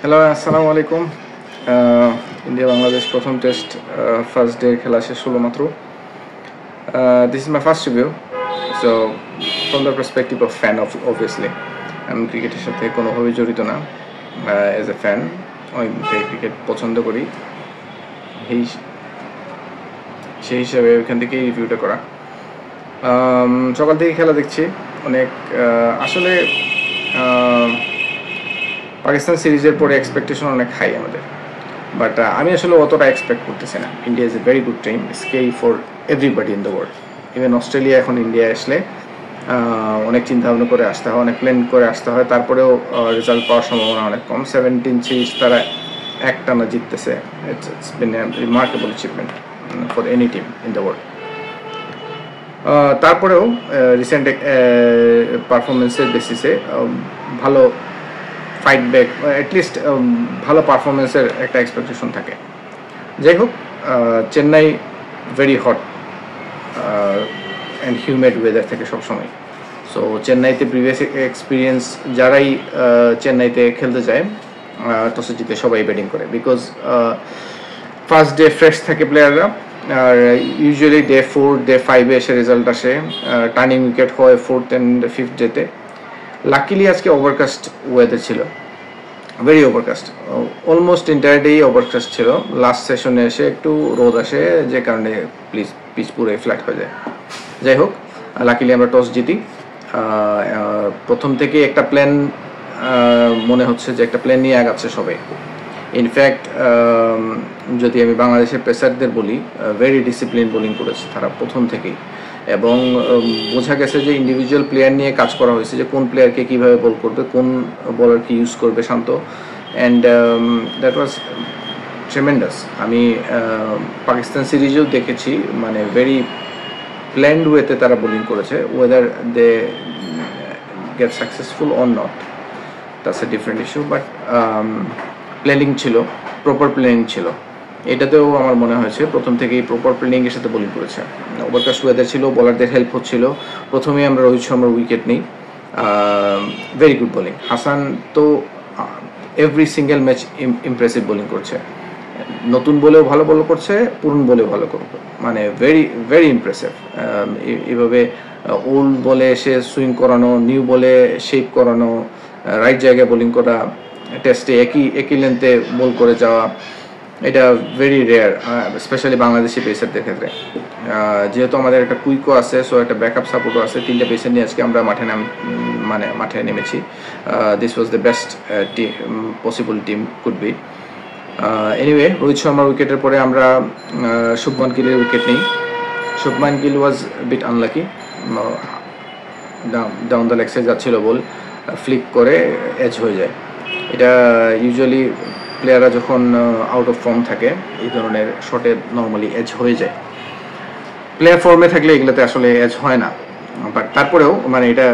Hello, আসসালামু আলাইকুম। India Bangladesh প্রথম টেস্ট ফার্স্ট ডে খেলা শেষ হলো মাত্র। This is my first review, so from the perspective of fan obviously. আমি ক্রিকেটের সাথে কোনোভাবেই জড়িত না। অ্যাজ এ ফ্যান অনেক ক্রিকেট পছন্দ করি, সেই হিসাবে ওইখান থেকেই রিভিউটা করা। সকাল থেকে খেলা দেখছি অনেক। আসলে পাকিস্তান সিরিজের পরে এক্সপেকটেশন অনেক হাই আমাদের, বাট আমি আসলে অতটা এক্সপেক্ট করতেছি না। India is a very good team, scary for everybody in the world. Even Australia এখন ইন্ডিয়া আসলে অনেক চিন্তা ভাবনা করে আসতে হয়, অনেক প্ল্যান করে আসতে হয়, তারপরেও রেজাল্ট পাওয়ার সম্ভাবনা অনেক কম। 17 সিরিজ তারা একটানা জিততেছে। It's been a remarkable achievement for any team in the world. তারপরেও রিসেন্ট পারফরমেন্সের বেসিসে ভালো ফাইট ব্যাক, অ্যাটলিস্ট ভালো পারফরমেন্সের একটা এক্সপেকটেশন থাকে। যাই হোক, Chennai very hot and humid weather থাকে সবসময়। সো চেন্নাইতে প্রিভিয়াস এক্সপিরিয়েন্স যারাই চেন্নাইতে খেলতে যায় টসে জিতে সবাই ব্যাটিং করে, বিকজ ফার্স্ট ডে ফ্রেশ থাকে প্লেয়াররা, আর ইউজুয়ালি ডে 4 ডে 5 এসে রেজাল্ট আসে। টার্নিং উইকেট হয় 4th and 5th ডেতে। লাকিলি আজকে ওভারকাস্ট ওয়েদার ছিল, ভেরি ওভারকাস্ট, অলমোস্ট এন্টায়ার ডেই ওভারকাস্ট ছিল। লাস্ট সেশনে এসে একটু রোদ আসে, যে কারণে পিচ পুরো ফ্ল্যাট হয়ে যায়। যাই হোক, লাকিলি আমরা টস জিতি। প্রথম থেকে একটা প্ল্যান মনে হচ্ছে যে একটা প্ল্যান নিয়ে আগাচ্ছে সবাই। ইনফ্যাক্ট যদি আমি বাংলাদেশের পেসারদের বলি, ভেরি ডিসিপ্লিন বোলিং করেছে তারা প্রথম থেকেই, এবং বোঝা গেছে যে ইন্ডিভিজুয়াল প্লেয়ার নিয়ে কাজ করা হয়েছে, যে কোন প্লেয়ারকে কীভাবে বল করবে, কোন বলারকে ইউজ করবে Shanto. And that was tremendous. আমি পাকিস্তান সিরিজেও দেখেছি, মানে ভেরি প্ল্যান্ড ওয়েতে তারা বোলিং করেছে। Whether they get successful or not, that's a different issue, but planning ছিল, প্রপার প্ল্যানিং ছিল। এটাতেও আমার মনে হয়েছে প্রথম থেকেই প্রপার প্ল্যানিংয়ের সাথে বোলিং করেছে। ওভারকাস্ট ওয়েদার ছিল, বলারদের হেল্প হচ্ছিল। প্রথমেই আমরা রোহিত শর্মার উইকেট নিই, ভেরি গুড বোলিং। হাসান তো every single match impressive bowling করছে, নতুন বলেও ভালো বল করছে, পুরনো বলেও ভালো করবে, মানে ভেরি ভেরি ইমপ্রেসিভ। এভাবে ওল্ড বলে এসে সুইং করানো, নিউ বলে শেপ করানো, রাইট জায়গায় বোলিং করা, টেস্টে একই লেন্থে বল করে যাওয়া, এটা ভেরি রেয়ার, স্পেশালি বাংলাদেশি পেসারদের ক্ষেত্রে। যেহেতু আমাদের একটা কুইকও আছে, সো একটা ব্যাকআপ সাপোর্টও আছে, 3টে পেসার নিয়ে আজকে আমরা মাঠে নেমেছি। This was the best possible team could be. Anyway, Rohit শর্মার উইকেটের পরে আমরা শুভমান গিলের উইকেট নিই। Shubman Gill was bit unlucky, down the leg side যাচ্ছিল বল, ফ্লিক করে এজ হয়ে যায়। এটা ইউজুয়ালি প্লেয়াররা যখন আউট অফ ফর্ম থাকে এই ধরনের শটে নর্মালি এজ হয়ে যায়। প্লেয়ার ফর্মে থাকলে এগুলোতে আসলে এজ হয় না, বাট তারপরেও মানে এটা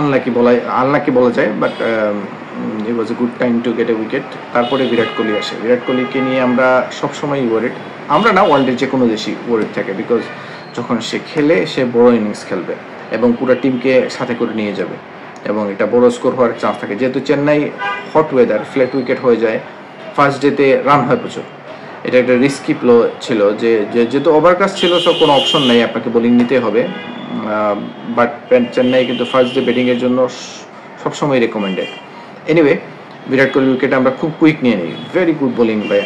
আনলাকি বলা যায়, but it was a good time to get A wicket. তারপরে বিরাট কোহলি আসে। বিরাট কোহলিকে নিয়ে আমরা সবসময় ওয়ারিড, আমরা না, ওয়ার্ল্ডের যে কোনো দেশই ওয়ারিড থাকে, বিকজ যখন সে খেলে সে বড় ইনিংস খেলবে এবং পুরো টিমকে সাথে করে নিয়ে যাবে, এবং এটা বড় স্কোর হওয়ার চান্স থাকে। যেহেতু Chennai hot weather, flat wicket হয়ে যায়, ফার্স্ট ডেতে রান হয় প্রচুর। এটা একটা রিস্কি প্লো ছিল, যেহেতু ওভারকাস্ট ছিল, সব কোনো অপশন নেই, আপনাকে বোলিং নিতে হবে। বাট চেন্নাই কিন্তু ফার্স্ট ডে ব্যাটিংয়ের জন্য সবসময় recommended. Anyway, Virat Kohli wicket আমরা খুব কুইক নিয়ে নিই। Very good bowling by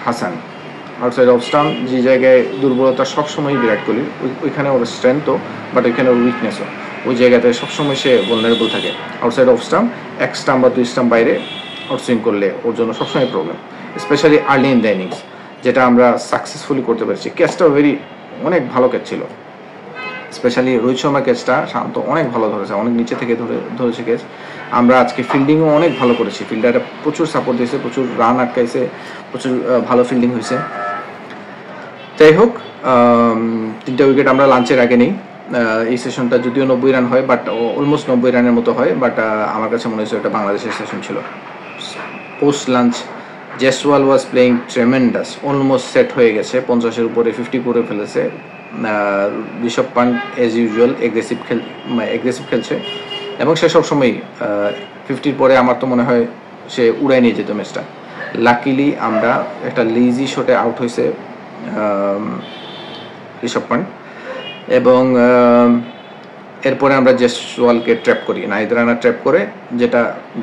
Hasan, outside off stump, যে জায়গায় দুর্বলতা সবসময় বিরাট কোহলির, ওইখানে ওর স্ট্রেংথও, বাট ওইখানে ওর উইকনেসও। ওই জায়গাতে সবসময় সে vulnerable থাকে। আউটসাইড অফ স্টাম্প, 1 স্টাম্প বা 2 স্টাম্প বাইরে আউটসুইং করলে ওর জন্য সবসময় problem, specially early in the innings, যেটা আমরা সাকসেসফুলি করতে পেরেছি। ক্যাচটাও অনেক ভালো ক্যাচ ছিল, স্পেশালি রোহিত শর্মা ক্যাচটা শান্ত অনেক ভালো ধরেছে, অনেক নিচে থেকে ধরেছে ক্যাচ। আমরা আজকে ফিল্ডিংও অনেক ভালো করেছি, ফিল্ডাররা প্রচুর সাপোর্ট দিয়েছে, প্রচুর রান আটকাইছে, প্রচুর ভালো ফিল্ডিং হয়েছে। যাই হোক, 3টা উইকেট আমরা লাঞ্চের আগে নিই। এই সেশনটা যদিও 90 রান হয়, বাট অলমোস্ট 90 রানের মতো হয়, বাট আমার কাছে মনে হয়েছে এটা বাংলাদেশের সেশন ছিল। Post lunch Jaiswal was playing tremendous, almost set হয়ে গেছে, 50-এর উপরে 50 করে ফেলেছে। Rishabh Pant as usual aggressive খেলছে, এবং সে সবসময় 50-র পরে আমার তো মনে হয় সে উড়াই নিয়ে যেত ম্যাচটা। লাকিলি আমরা একটা লেজি শটে আউট হয়েছে ঋষভ পান্ট, এবং এরপরে আমরা জেসওয়ালকে ট্র্যাপ করি, নাহিদ রানা ট্র্যাপ করে,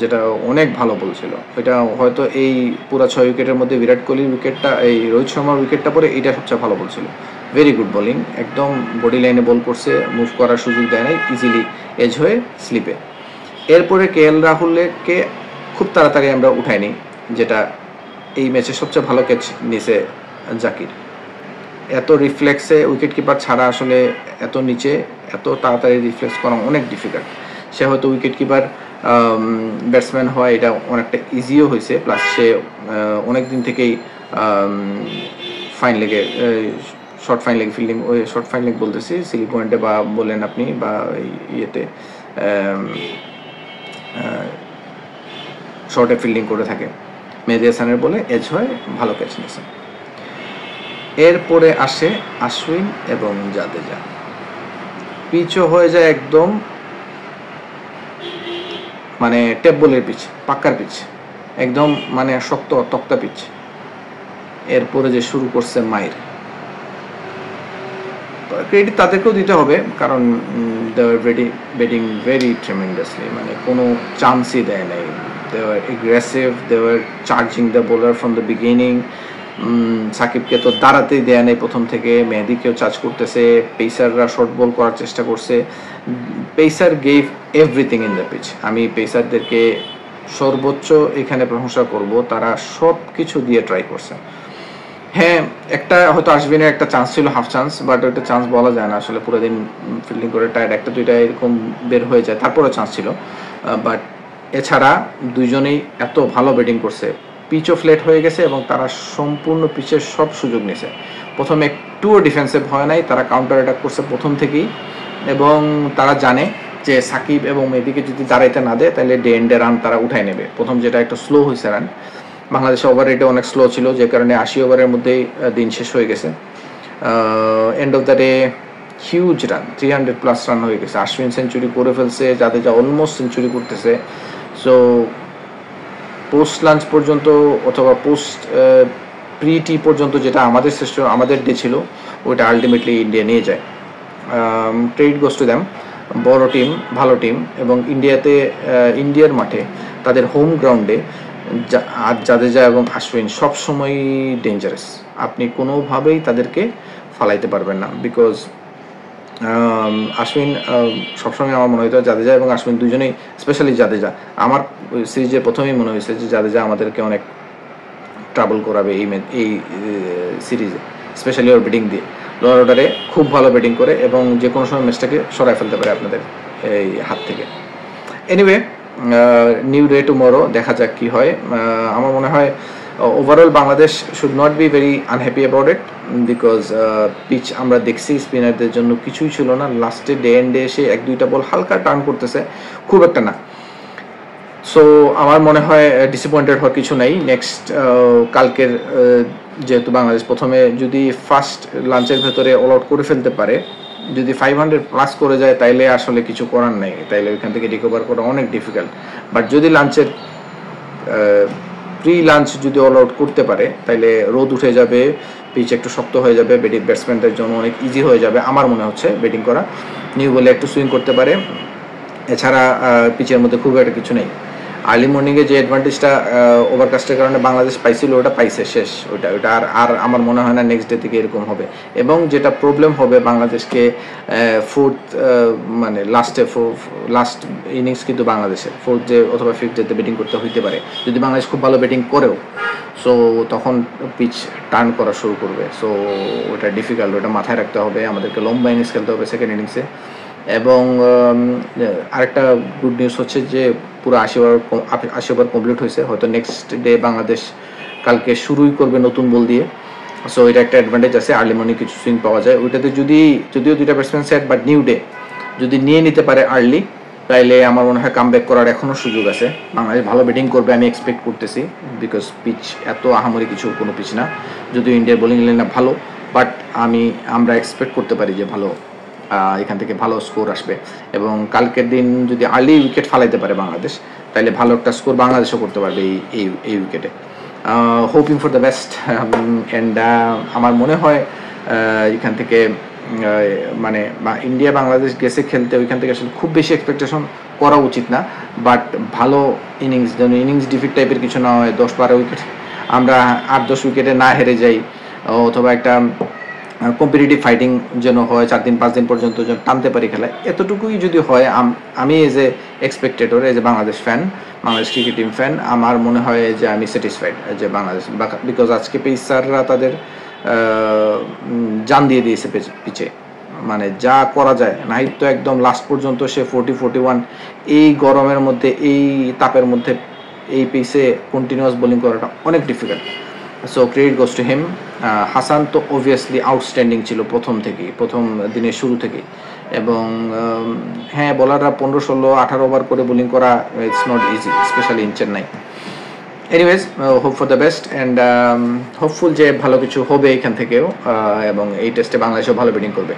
যেটা অনেক ভালো বলছিল। এটা হয়তো এই পুরো 6 উইকেটের মধ্যে বিরাট কোহলির উইকেটটা, এই রোহিত শর্মার উইকেটটা পরে এটা সবচেয়ে ভালো বলছিল। ভেরি গুড বোলিং, একদম বডি লাইনে বল করছে, মুভ করার সুযোগ দেয় নাই, ইজিলি এজ হয়ে স্লিপে। এরপরে KL রাহুলকে খুব তাড়াতাড়ি আমরা উঠাই নিই, যেটা এই ম্যাচে সবচেয়ে ভালো ক্যাচ নিছে জাকির। এত রিফ্লেক্সে উইকেট কিপার ছাড়া আসলে এত নিচে এত তাড়াতাড়ি রিফ্লেক্স করা অনেক ডিফিকাল্ট। সে হয়তো উইকেট কিপার ব্যাটসম্যান হয়, এটা অনেকটা ইজিও হয়েছে, প্লাস সে অনেক দিন থেকেই ফাইন লেগে শর্ট ফাইন লেগ ফিল্ডিং, ওই শর্ট ফাইন লেগ বলতেছি, সিলি পয়েন্টে বা বলেন আপনি, বা ইয়েতে শর্টে ফিল্ডিং করে থাকে। মেহেদী হাসানের বলে এজ হয়, ভালো ক্যাচ নিয়েছে। এরপরে আসে আশ্বিন এবং জাদেজা। পিচও হয়ে যায় একদম মানে টেবলের পিচ, পাক্কার পিচ, একদম মানে শক্ত তক্তা পিচ। এরপরে যে শুরু করছে মাইর, ক্রেডিট তাদেরকেও দিতে হবে, কারণ দে আর ব্যাটিং ভেরি ট্রেমেন্ডাসলি, মানে কোনো চান্সই দেয় নাই। They are aggressive, they are charging the bowler from the beginning. সাকিবকে তো দাঁড়াতেই দেয়া নেই প্রথম থেকে, মেহেদিকেও চার্জ করতেছে, পেসাররা শর্ট বল করার চেষ্টা করছে। Pacer gave everything in the pitch. আমি পেসারদেরকে সর্বোচ্চ এখানে প্রশংসা করব, তারা সব কিছু দিয়ে ট্রাই করছে। হ্যাঁ, একটা হয়তো আশ্বিনের একটা চান্স ছিল, হাফ চান্স, বাট ওইটা চান্স বলা যায় না আসলে, পুরো দিন ফিল্ডিং করে টায়ার্ড, একটা দুইটা এরকম বের হয়ে যায়, তারপরে চান্স ছিল। বাট এছাড়া দুইজনেই এত ভালো ব্যাটিং করছে। পিচও ফ্ল্যাট হয়ে গেছে এবং তারা সম্পূর্ণ পিচের সব সুযোগ নিয়েছে। প্রথমে একটুও ডিফেন্সিভ হয় নাই, তারা কাউন্টার অ্যাটাক করছে প্রথম থেকেই, এবং তারা জানে যে সাকিব এবং মেহেদীকে যদি দাঁড়াইতে না দেয় তাহলে ডে এন্ডে রান তারা উঠাই নেবে। প্রথম যেটা একটু স্লো হয়েছে রান, বাংলাদেশের ওভার রেটে অনেক স্লো ছিল, যে কারণে 80 ওভারের মধ্যেই দিন শেষ হয়ে গেছে। End of the day huge run, 300+ run হয়ে গেছে। আশ্বিন সেঞ্চুরি করে ফেলছে, জাদেজা অলমোস্ট সেঞ্চুরি করতেছে। সো পোস্ট লাঞ্চ পর্যন্ত অথবা পোস্ট প্রি টি পর্যন্ত যেটা আমাদের ডে ছিল, ওইটা আলটিমেটলি ইন্ডিয়া নিয়ে যায়। Credit goes to them. বড় টিম, ভালো টিম, এবং ইন্ডিয়ার মাঠে, তাদের হোম গ্রাউন্ডে জাদেজা এবং আশ্বিন সবসময়ই ডেঞ্জারাস। আপনি কোনোভাবেই তাদেরকে ফালাইতে পারবেন না, বিকজ আশ্বিন সবসময় আমার মনে হতো জাদেজা এবং আশ্বিন দুজনেই, স্পেশালি জাদেজা, আমার সিরিজের প্রথমেই মনে হয়েছে যে জাদেজা আমাদেরকে অনেক ট্রাবল করাবে এই সিরিজে, স্পেশালি ওর ব্যাটিং দিয়ে। লোয়ার অর্ডারে খুব ভালো ব্যাটিং করে এবং যে কোনো সময় ম্যাচটাকে সরাই ফেলতে পারে আপনাদের এই হাত থেকে। এনিওয়ে, নিউ ডে টুমরো, দেখা যাক কি হয়। আমার মনে হয় overall Bangladesh should not be very unhappy about it, because pitch আমরা দেখছি স্পিনারদের জন্য কিছুই ছিল না। লাস্টে ডে এন্ডে এসে 1-2টা বল হালকা টার্ন করতেছে, খুব একটা না। সো আমার মনে হয় ডিসঅ্যাপয়েন্টেড হওয়ার কিছু নাই। নেক্সট কালকের যেহেতু বাংলাদেশ প্রথমে যদি ফার্স্ট লাঞ্চের ভেতরে অল আউট করে ফেলতে পারে, যদি 500+ করে যায়, তাইলে আসলে কিছু করার নাই, তাইলে ওইখান থেকে রিকভার করা অনেক ডিফিকাল্ট। বাট যদি লাঞ্চের প্রি লাঞ্চ যদি অল আউট করতে পারে, তাইলে রোদ উঠে যাবে, পিচ একটু শক্ত হয়ে যাবে, ব্যাটসম্যানদের জন্য অনেক ইজি হয়ে যাবে আমার মনে হচ্ছে ব্যাটিং করা। নিউ বলে একটু সুইং করতে পারে, এছাড়া পিচের মধ্যে খুব একটা কিছু নেই। আর্লি মর্নিংয়ে যে অ্যাডভান্টেজটা ওভারকাস্টের কারণে বাংলাদেশ পাইছিল, ওটা পাইছে শেষ। ওইটা আর আমার মনে হয় না নেক্সট ডে থেকে এরকম হবে। এবং যেটা প্রবলেম হবে বাংলাদেশকে মানে লাস্ট ইনিংস কিন্তু বাংলাদেশের ফোর্থ ডে অথবা ফিফথ ডেতে ব্যাটিং করতে হইতে পারে, যদি বাংলাদেশ খুব ভালো ব্যাটিং করেও। সো তখন পিচ টার্ন করা শুরু করবে। সো ওটা ডিফিকাল্ট, ওটা মাথায় রাখতে হবে। আমাদেরকে লম্বা ইনিংস খেলতে হবে সেকেন্ড ইনিংসে। এবং আরেকটা গুড নিউজ হচ্ছে যে পুরো 80 ওভার কমপ্লিট হয়েছে। হয়তো নেক্সট ডে বাংলাদেশ কালকে শুরুই করবে নতুন বল দিয়ে। সো এটা একটা অ্যাডভান্টেজ আছে, আর্লি মর্নিং কিছু সুইং পাওয়া যায়। ওইটাতে যদিও 2টা batsman set, but new day যদি নিয়ে নিতে পারে আর্লি, তাইলে আমার মনে হয় কামব্যাক করার এখনও সুযোগ আছে। বাংলাদেশ ভালো ব্যাটিং করবে আমি এক্সপেক্ট করতেছি, বিকজ পিচ এত আহামরি কিছু কোনো পিচ না, যদিও ইন্ডিয়ার বোলিং লাইন ভালো, বাট আমরা এক্সপেক্ট করতে পারি যে ভালো এখান থেকে ভালো স্কোর আসবে। এবং কালকের দিন যদি আর্লি উইকেট ফালাইতে পারে বাংলাদেশ, তাইলে ভালো একটা স্কোর বাংলাদেশও করতে পারবে এই উইকেটে। Hoping for the best. And আমার মনে হয় এখান থেকে মানে ইন্ডিয়া বাংলাদেশ গেছে খেলতে, ওইখান থেকে আসলে খুব বেশি এক্সপেকটেশন করা উচিত না, বাট ভালো ইনিংস, যেন ইনিংস ডিফিট টাইপের কিছু না হয়, 10-12 উইকেট আমরা 8-10 উইকেটে না হেরে যাই, অথবা একটা কম্পিটিটিভ ফাইটিং যেন হয়, 4 দিন 5 দিন পর্যন্ত যেন টানতে পারি খেলায়, এতটুকুই যদি হয়, আমি as a spectator, as a Bangladesh fan, Bangladesh cricket team fan, আমার মনে হয় যে আমি স্যাটিসফাইড যে বাংলাদেশ, বিকজ আজকে পেসাররা তাদের জান দিয়ে দিয়েছে পিছে, মানে যা করা যায়। নাহিদ তো একদম লাস্ট পর্যন্ত সে 40-41 এই গরমের মধ্যে, এই তাপের মধ্যে এই পেসে কন্টিনিউয়াস বোলিং করাটা অনেক difficult. So credit goes to him. Hasan তো অবভিয়াসলি আউটস্ট্যান্ডিং ছিল প্রথম দিনের শুরু থেকেই, এবং হ্যাঁ, বোলাররা 15-16-18 ওভার করে বোলিং করা it's not easy, specially in Chennai. Anyways, hope for the best, and hopeful যে ভালো কিছু হবে এখান থেকেও, এবং এই টেস্টে বাংলাদেশও ভালো ব্যাটিং করবে।